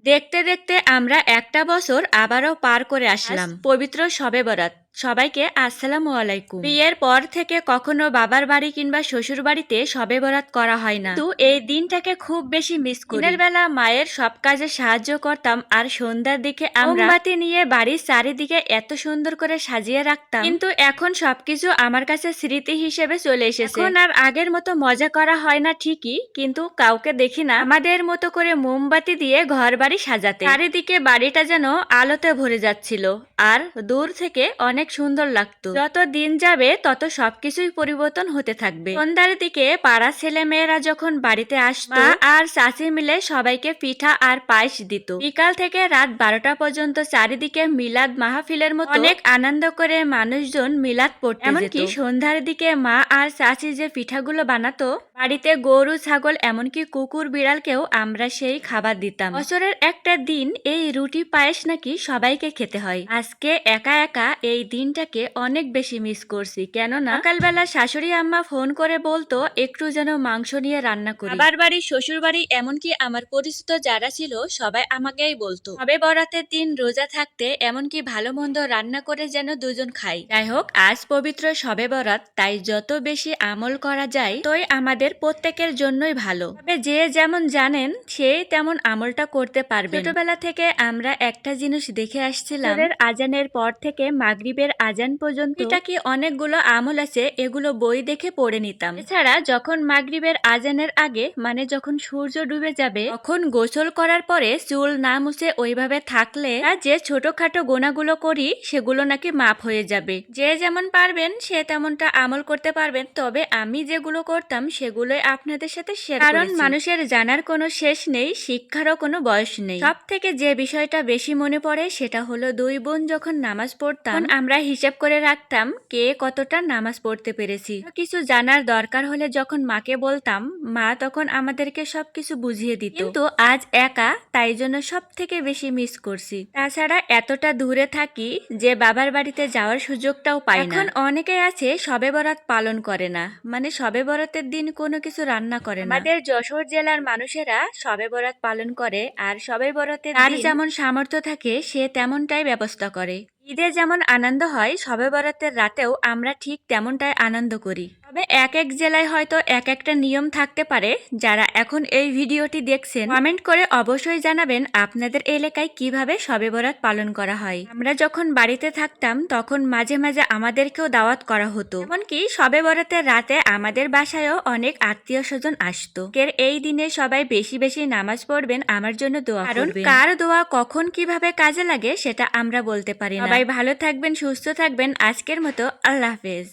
দেখতে দেখতে আমরা একটা বছর আবারও পার করে আসলাম পবিত্র শবে বরাত। সবাইকে আসসালামু আলাইকুম। বিয়ের পর থেকে কখনো বাবার বাড়ি কিংবা শ্বশুর বাড়িতে শবে বরাত করা হয় না, তো এই দিনটাকে খুব বেশি মিস করি। দিনের বেলা মায়ের সব কাজে সাহায্য করতাম, আর সন্ধ্যার দিকে আমরা মোমবাতি নিয়ে বাড়ির চারিদিকে এত সুন্দর করে সাজিয়ে রাখতাম। কিন্তু এখন সবকিছু আমার কাছে স্মৃতি হিসেবে চলে এসেছে। এখন আর আগের মতো মজা করা হয় না ঠিকই, কিন্তু কাউকে দেখি না আমাদের মতো করে মোমবাতি দিয়ে ঘর বাড়ি সাজাতে। চারিদিকে বাড়িটা যেন আলোতে ভরে যাচ্ছিল, আর দূর থেকে অনেক সুন্দর লাগতো। যত দিন যাবে তত সবকিছুই পরিবর্তন হতে থাকবে। সন্ধ্যার দিকে পাড়া ছেলে মেয়েরা যখন বাড়িতে আসতো, মা আর চাচি মিলে সবাইকে পিঠা আর পায়েস দিত। বিকাল থেকে রাত 12টা পর্যন্ত চারিদিকে মিলাদ মাহফিলের মতো অনেক আনন্দ করে মানুষজন মিলাদ পড়তে যেত। এমনকি সন্ধ্যার দিকে মা আর চাচি যে পিঠাগুলো বানাতো, বাড়িতে গরু ছাগল এমনকি কুকুর বিড়ালকেও আমরা সেই খাবার দিতাম। বছরের একটা দিন এই রুটি পায়েস নাকি সবাইকে খেতে হয়। আজকে একা একা এই দিনটাকে অনেক বেশি মিস করছি, কেননা সকালবেলা শাশুড়ি আম্মা ফোন করে বলতো একটু যেন মাংস নিয়ে রান্না করি। বাবার বাড়ি শ্বশুর বাড়ি এমনকি আমার পরিচিত যারা ছিল সবাই আমাকেই বলতো শবে বরাতের দিন রোজা থাকতে এমনকি ভালো মন্দ রান্না করে যেন দুজন খাই। যাই হোক, আজ পবিত্র শবে বরাত, তাই যত বেশি আমল করা যায় তোই আমাদের প্রত্যেকের জন্যই ভালো। তবে যে যেমন জানেন সে তেমন আমলটা করতে পারবে। ছোটবেলা থেকে আমরা একটা জিনিস দেখে আসছিলাম, আজানের পর থেকে মাগরিবের আজান পর্যন্ত এটা কি অনেকগুলো আমল আছে, এগুলো বই দেখে পড়ে নিতাম। এছাড়া যখন মাগরিবের আজানের আগে মানে যখন সূর্য ডুবে যাবে, তখন গোসল করার পরে চুল না মুছে ওইভাবে থাকলে যে ছোটখাটো গোনাগুলো করি সেগুলো নাকি মাপ হয়ে যাবে। যে যেমন পারবেন সে তেমনটা আমল করতে পারবেন, তবে আমি যেগুলো করতাম সেগুলোই আপনাদের সাথে শেয়ার করেছি। কারণ মানুষের জানার কোনো শেষ নেই, শিক্ষারও কোনো বয়স নেই। সব থেকে যে বিষয়টা বেশি মনে পড়ে সেটা হলো দুই বোন যখন নামাজ পড়তাম, আমরা হিসাব করে রাখতাম কে কতটা নামাজ পড়তে পেরেছি। কিছু জানার দরকার হলে যখন মাকে বলতাম, মা তখন আমাদেরকে সবকিছু বুঝিয়ে দিত। কিন্তু আজ একা, তাই জন্য সব থেকে বেশি মিস করছি। তাছাড়া এতটা দূরে থাকি যে বাবার বাড়িতে যাওয়ার সুযোগটাও পাই না। এখন অনেকে আছে শবে বরাত পালন করে না, মানে শবে বরাতের দিন কোনো কিছু রান্না করে না। আমাদের যশোর জেলার মানুষেরা শবে বরাত পালন করে, আর শবে বরাতের আর যেমন সামর্থ্য থাকে সে তেমনটাই ব্যবস্থা করে। ঈদে যেমন আনন্দ হয়, শবে বরাতের রাতেও আমরা ঠিক তেমনটাই আনন্দ করি। তবে এক এক জেলায় হয়তো এক একটা নিয়ম থাকতে পারে। যারা এখন এই ভিডিওটি দেখছেন, কমেন্ট করে অবশ্যই জানাবেন আপনাদের এলাকায় কিভাবে শবে বরাত পালন করা হয়। আমরা যখন বাড়িতে থাকতাম তখন মাঝে মাঝে আমাদেরকেও দাওয়াত করা হতো, এমনকি শবে বরাতের রাতে আমাদের বাসায়ও অনেক আত্মীয় স্বজন আসতো। এই দিনে সবাই বেশি বেশি নামাজ পড়বেন, আমার জন্য দোয়া করবেন। কারণ কার দোয়া কখন কিভাবে কাজে লাগে সেটা আমরা বলতে পারি না। সবাই ভালো থাকবেন, সুস্থ থাকবেন। আজকের মতো আল্লাহ হাফেজ।